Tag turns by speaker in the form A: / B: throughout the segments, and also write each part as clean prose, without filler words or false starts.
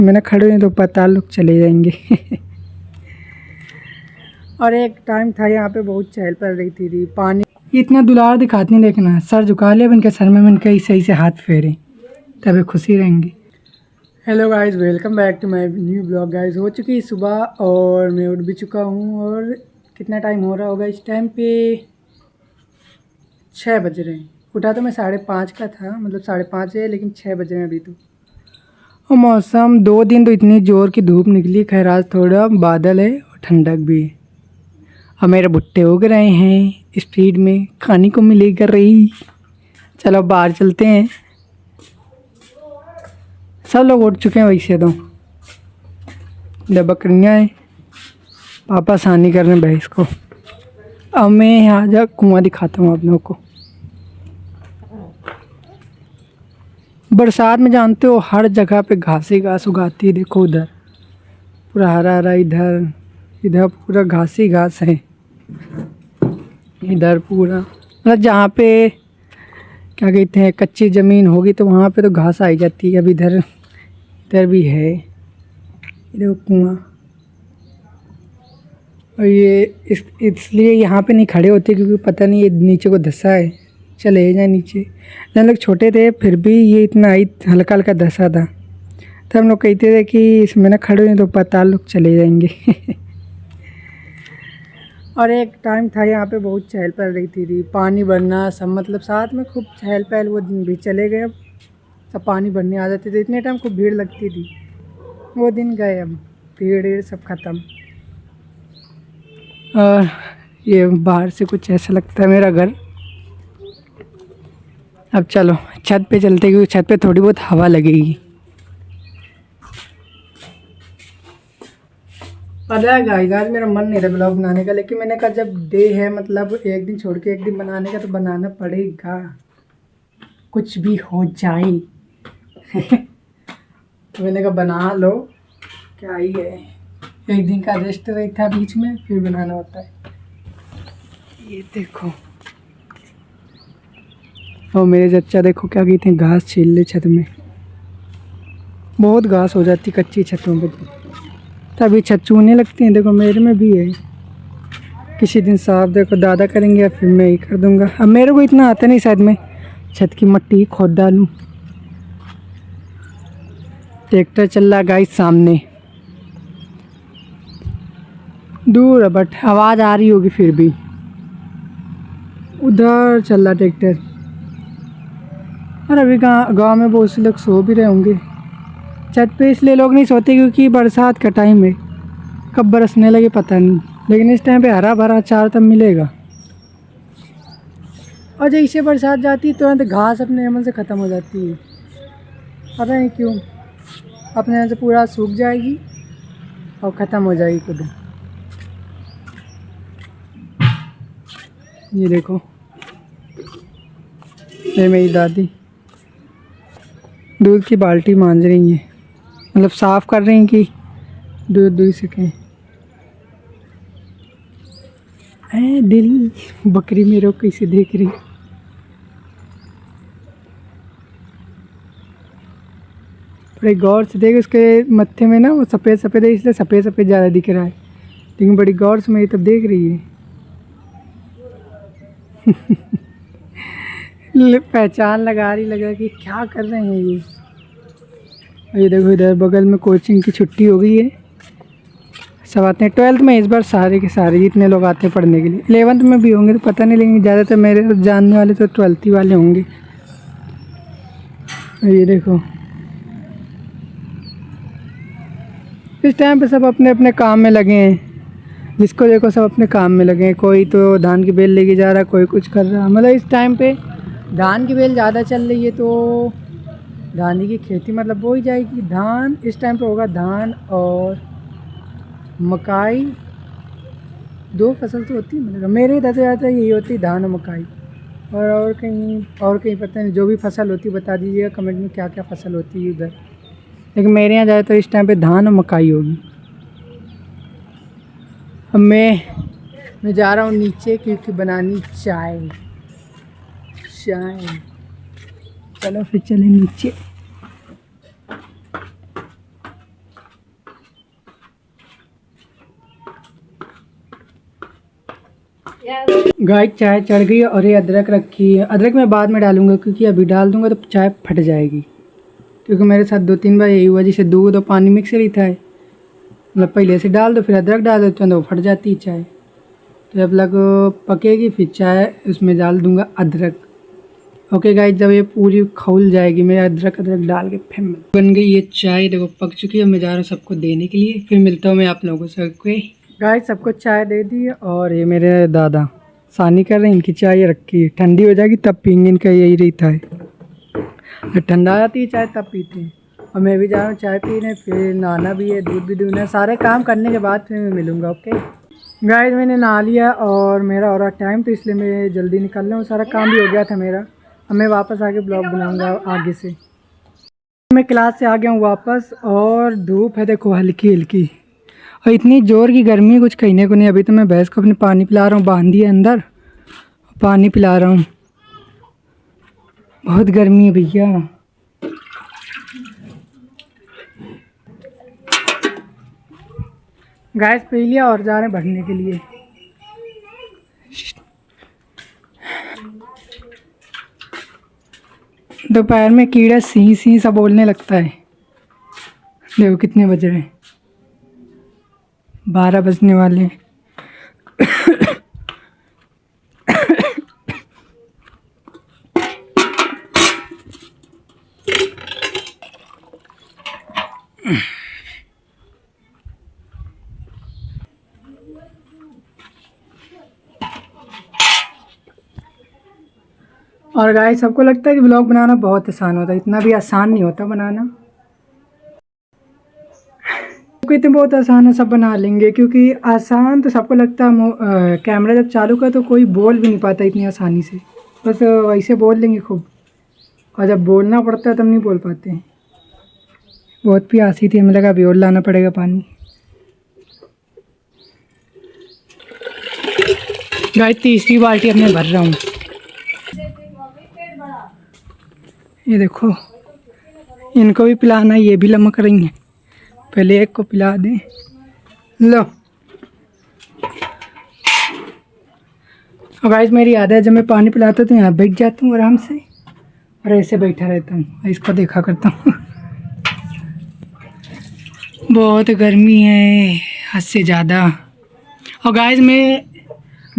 A: मैं ना खड़े हुए तो पता लोग चले जाएंगे। और एक टाइम था यहाँ पे बहुत चहल पहल रही थी पानी इतना दुलार दिखाती नहीं, देखना सर झुका लिया इनके सर में, इनके सही से हाथ फेरे तभी खुशी रहेंगी। Hello guys, welcome back to my new blog. Guys हो चुकी है सुबह और मैं उठ भी चुका हूँ। और कितना टाइम हो रहा होगा इस टाइम पे, 6 बज रहे हैं। उठा तो मैं 5:30 का था, मतलब 5:30 है, लेकिन 6 बज रहे हैं अभी तो। और मौसम 2 दिन तो इतनी ज़ोर की धूप निकली, खैर आज थोड़ा बादल है और ठंडक भी है। और मेरे भुट्टे उग रहे हैं स्पीड में, खाने को मिलेगा रही। चलो बाहर चलते हैं। सब लोग उठ चुके हैं वैसे तो, बकरियाँ हैं, पापा सानी कर रहे हैं भैंस को। अब मैं यहाँ जा कुआं दिखाता हूँ आप लोगों को। बरसात में जानते हो हर जगह पे घास ही घास उगाती है। देखो उधर पूरा हरा हरा, इधर इधर पूरा घास ही घास है। इधर पूरा मतलब जहाँ पे क्या कहते हैं कच्ची ज़मीन होगी तो वहाँ पे तो घास आई जाती है। अब इधर भी है, इधर कुआं। और ये इसलिए यहाँ पे नहीं खड़े होते क्योंकि पता नहीं ये नीचे को धंसा है, चले जाए नीचे। जब हम लोग छोटे थे फिर भी ये इतना ही हल्का हल्का धंसा था, तब हम लोग कहते थे कि इसमें ना खड़े हुए तो पता लोग चले जाएंगे। और एक टाइम था यहाँ पे बहुत चहल पहल रही थी पानी भरना सब, मतलब साथ में खूब चहल पहल। वो दिन भी चले गए, अब सब पानी भरने आ जाते थे। इतने टाइम खूब भीड़ लगती थी, वो दिन गए, अब भीड़ सब ख़त्म। और ये बाहर से कुछ ऐसा लगता है मेरा घर। अब चलो छत पे चलते क्योंकि छत पे थोड़ी बहुत हवा लगेगी। पता है गाइस, आज मेरा मन नहीं था ब्लॉग बनाने का, लेकिन मैंने कहा जब डे है, मतलब एक दिन छोड़ के एक दिन बनाने का, तो बनाना पड़ेगा, कुछ भी हो जाए। तो मैंने कहा बना लो, क्या ही है, एक दिन का रेस्ट रही था बीच में, फिर बनाना होता है। ये देखो, और मेरे चचा देखो क्या कहते हैं, घास छील ले छत में। बहुत घास हो जाती कच्ची छतों पर, तभी छत चूने लगती हैं। देखो मेरे में भी है, किसी दिन साफ देखो दादा करेंगे या फिर मैं ही कर दूंगा। अब मेरे को इतना आता नहीं, शायद मैं छत की मट्टी खोद डालूं। ट्रैक्टर चल रहा गाइस सामने, दूर है बट आवाज़ आ रही होगी फिर भी। उधर चल रहा ट्रैक्टर। और अभी गाँव में बहुत से लोग सो भी रहे होंगे छत पे, इसलिए लोग नहीं सोते क्योंकि बरसात का टाइम है, कब बरसने लगे पता नहीं। लेकिन इस टाइम पे हरा भरा चार तब मिलेगा। और जैसे बरसात जाती है तुरंत घास अपने अमल से ख़त्म हो जाती है, पता नहीं क्यों, अपने यहाँ से पूरा सूख जाएगी और ख़त्म हो जाएगी खुद। ये देखो ये मेरी दादी दूध की बाल्टी मांझ रही हैं, मतलब साफ़ कर रही हैं कि दूध दूध सकें। है दिल, बकरी मेरे को कैसे देख रही। बड़े गौर से देख, उसके मत्थे में ना वो सफ़ेद सफ़ेद है, इसलिए सफ़ेद सफ़ेद ज़्यादा दिख रहा है, लेकिन बड़ी गौर से मेरी तब देख रही है। पहचान लगा रही, लगा कि क्या कर रहे हैं ये। ये देखो इधर बगल में कोचिंग की छुट्टी हो गई है, सब आते हैं 12th में इस बार, सारे के सारे जितने लोग आते हैं पढ़ने के लिए। 11th में भी होंगे तो पता नहीं, लेकिन ज़्यादातर मेरे जानने वाले तो 12th ही वाले होंगे। ये देखो इस टाइम पे सब अपने अपने काम में लगे हैं, जिसको देखो सब अपने काम में लगे हैं। कोई तो धान की बेल लेके जा रहा है, कोई कुछ कर रहा है। मतलब इस टाइम पे धान की बेल ज़्यादा चल रही है, तो धान की खेती मतलब हो ही जाएगी। धान इस टाइम पे होगा, धान और मकाई, 2 फसल तो होती है। मतलब मेरे इधर से ज़्यादा यही होती है, धान और मकाई। और कहीं पता नहीं, जो भी फसल होती है बता दीजिएगा कमेंट में क्या क्या फसल होती है उधर, लेकिन मेरे यहाँ ज़्यादातर इस टाइम पे धान और मकाई होगी। अब मैं जा रहा हूँ नीचे क्योंकि बनानी चाय। चलो फिर चले नीचे। गाय चाय चढ़ गई और ये अदरक रखी है। अदरक मैं बाद में डालूंगा क्योंकि अभी डाल दूंगा तो चाय फट जाएगी, क्योंकि मेरे साथ 2-3 बार यही हुआ, जैसे दूध और पानी मिक्स रहता है, मतलब पहले से डाल दो फिर अदरक डाल दो तो वो फट जाती है चाय। तो जब लग पकेगी फिर चाय उसमें डाल दूंगा अदरक। ओके गाइस, जब ये पूरी खौल जाएगी मैं अदरक डाल के फिर बन गई ये चाय। देखो पक चुकी है, मैं जा रहा हूँ सबको देने के लिए, फिर मिलता हूँ मैं आप लोगों से। ओके गाइस, सबको चाय दे दी और ये मेरे दादा सानी कर रहे हैं, इनकी चाय रखी है, ठंडी हो जाएगी तब पीएंगे, इनका यही रहता है, ठंडा आती है चाय तब पीते हैं। और मैं भी जा रहा हूँ चाय पीने, फिर नहाना भी है, दूध भी दूना है, सारे काम करने के बाद फिर मैं मिलूँगा। ओके गाइस, मैंने नहा लिया और मेरा हो रहा टाइम, तो इसलिए मैं जल्दी निकल रहा हूँ, सारा काम भी हो गया था मेरा। अब मैं वापस आके ब्लॉग बनाऊँगा आगे से। मैं क्लास से आ गया हूँ वापस और धूप है देखो हल्की हल्की, और इतनी ज़ोर की गर्मी है कुछ कहने को नहीं। अभी तो मैं भैंस को अपने पानी पिला रहा हूँ, बांध दिया अंदर, पानी पिला रहा हूँ, बहुत गर्मी है भैया। गैस पी लिया और जा रहे हैं भरने के लिए। दोपहर में कीड़ा सी सी सा बोलने लगता है। देखो कितने बज रहे हैं, 12 बजने वाले हैं। और गाइस, सबको लगता है कि ब्लॉग बनाना बहुत आसान होता है, इतना भी आसान नहीं होता बनाना। इतने बहुत आसान है, सब बना लेंगे, क्योंकि आसान तो सबको लगता है। कैमरा जब चालू कर तो कोई बोल भी नहीं पाता इतनी आसानी से, बस वैसे बोल लेंगे खूब, और जब बोलना पड़ता है तब नहीं बोल पाते हैं। बहुत प्यासी थी, हमें लगा अभी और लाना पड़ेगा पानी। गाइस, तीसरी बाल्टी अब मैं भर रहा हूँ। ये देखो इनको भी पिलाना, ये भी लमक रही हैं, पहले एक को पिला दें। लो, और गाइस मेरी आदत है, जब मैं पानी पिलाता हूँ तो यहाँ बैठ जाता हूँ आराम से और ऐसे बैठा रहता हूँ, इसको देखा करता हूँ। बहुत गर्मी है हद से ज़्यादा। और गाइस मैं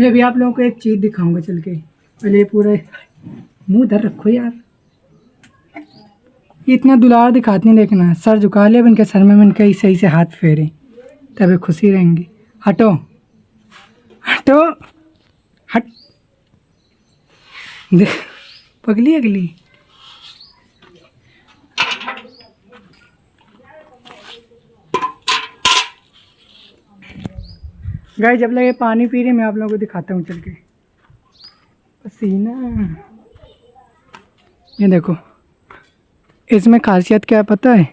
A: अभी आप लोगों को एक चीज़ दिखाऊंगा चल के, पहले ये पूरा मुंह धर रखो यार, इतना दुलार दिखाती नहीं, देखना सर झुका लिया इनके सर में, इनके सही से हाथ फेरे तभी खुशी रहेंगी। हटो हटो हट, देख पगली अगली। गाइस, जब लगे पानी पी रही मैं आप लोगों को दिखाता हूँ चल के पसीना। ये देखो, इसमें खासियत क्या है पता है,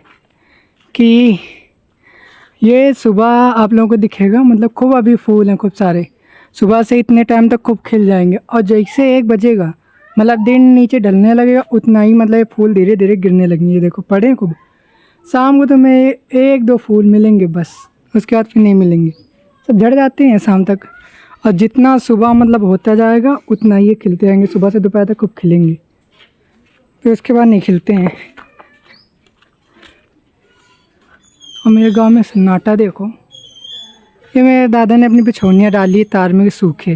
A: कि ये सुबह आप लोगों को दिखेगा, मतलब खूब अभी फूल हैं खूब सारे, सुबह से इतने टाइम तक खूब खिल जाएंगे, और जैसे 1 बजेगा मतलब दिन नीचे ढलने लगेगा उतना ही मतलब ये फूल धीरे धीरे गिरने लगेंगे। ये देखो पड़े खूब, शाम को तो मैं 1-2 फूल मिलेंगे बस, उसके बाद फिर नहीं मिलेंगे, सब झड़ जाते हैं शाम तक। और जितना सुबह मतलब होता जाएगा उतना ही ये खिलते रहेंगे, सुबह से दोपहर तक खूब खिलेंगे, फिर उसके बाद नहीं खिलते हैं। और मेरे गांव में सन्नाटा देखो, ये मेरे दादा ने अपनी बिछौनियाँ डाली तार में सूखे,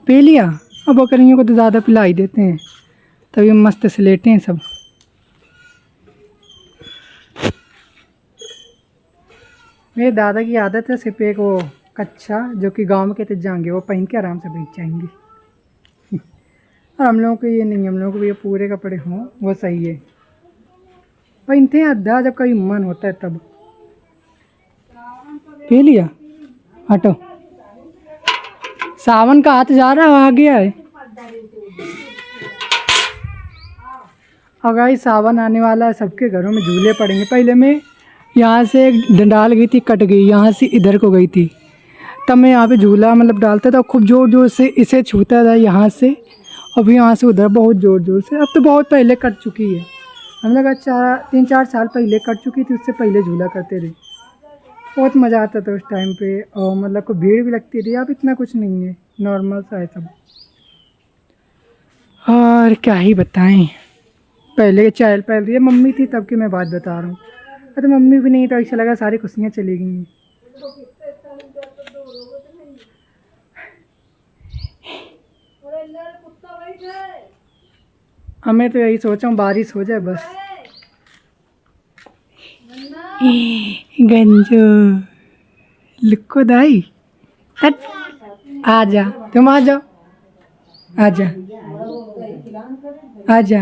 A: पी लिया। अब बकरियों को तो ज़्यादा पिला ही देते हैं, तभी मस्त से लेटे हैं सब। मेरे दादा की आदत है सिर्फ एक वो कच्छा, जो कि गांव में कहते जाएंगे, वो पहन के आराम से बैठ जाएंगे। और हम लोगों को ये नहीं, हम लोगों को ये पूरे कपड़े हों वो सही है, पहनते हैं अद्धा जब कभी मन होता है तब। पी लिया, हटो, सावन का हाथ जा रहा है, आ गया है। और गाइस, सावन आने वाला है, सबके घरों में झूले पड़ेंगे। पहले मैं यहाँ से एक डंडाल गई थी, कट गई, यहाँ से इधर को गई थी, तब मैं यहाँ पे झूला मतलब डालता था, खूब ज़ोर ज़ोर से इसे छूता था यहाँ से, अभी यहाँ से उधर बहुत ज़ोर ज़ोर से। अब तो बहुत पहले कट चुकी है, हम लोग 3-4 साल पहले कट चुकी थी, उससे पहले झूला करते थे। बहुत मज़ा आता था उस टाइम पे, और मतलब को भीड़ भी लगती थी। अब इतना कुछ नहीं है, नॉर्मल सा है सब। और क्या ही बताएं, पहले के चहल पहल थी, मम्मी थी तब की मैं बात बता रहा हूँ। तो मम्मी भी नहीं तो ऐसा लगा सारी खुशियाँ चली गई हैं। हमें तो यही सोचा हूँ बारिश हो जाए बस। गंजो लुक्को दाई, हट, आ जा, तुम आ जाओ, आ जा, आ जा।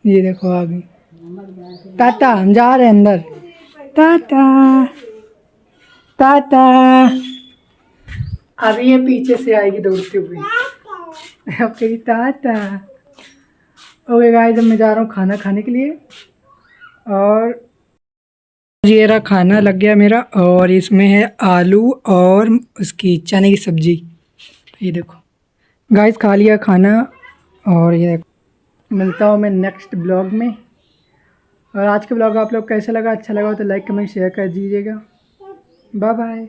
A: ये देखो आ गई। टाटा, हम जा रहे हैं अंदर। टाटा, टाटा। अभी ये पीछे से आएगी दौड़ती हुई। अब कही टाटा। ओके गाइस, अब मैं जा रहा हूँ खाना खाने के लिए। और ये रहा खाना लग गया मेरा, और इसमें है आलू और उसकी चने की सब्जी। ये देखो गाइस, खा लिया खाना। और ये देखो, मिलता हूँ मैं नेक्स्ट ब्लॉग में। और आज का ब्लॉग आप लोग कैसा लगा, अच्छा लगा हो तो लाइक कमेंट शेयर कर दीजिएगा। Bye bye.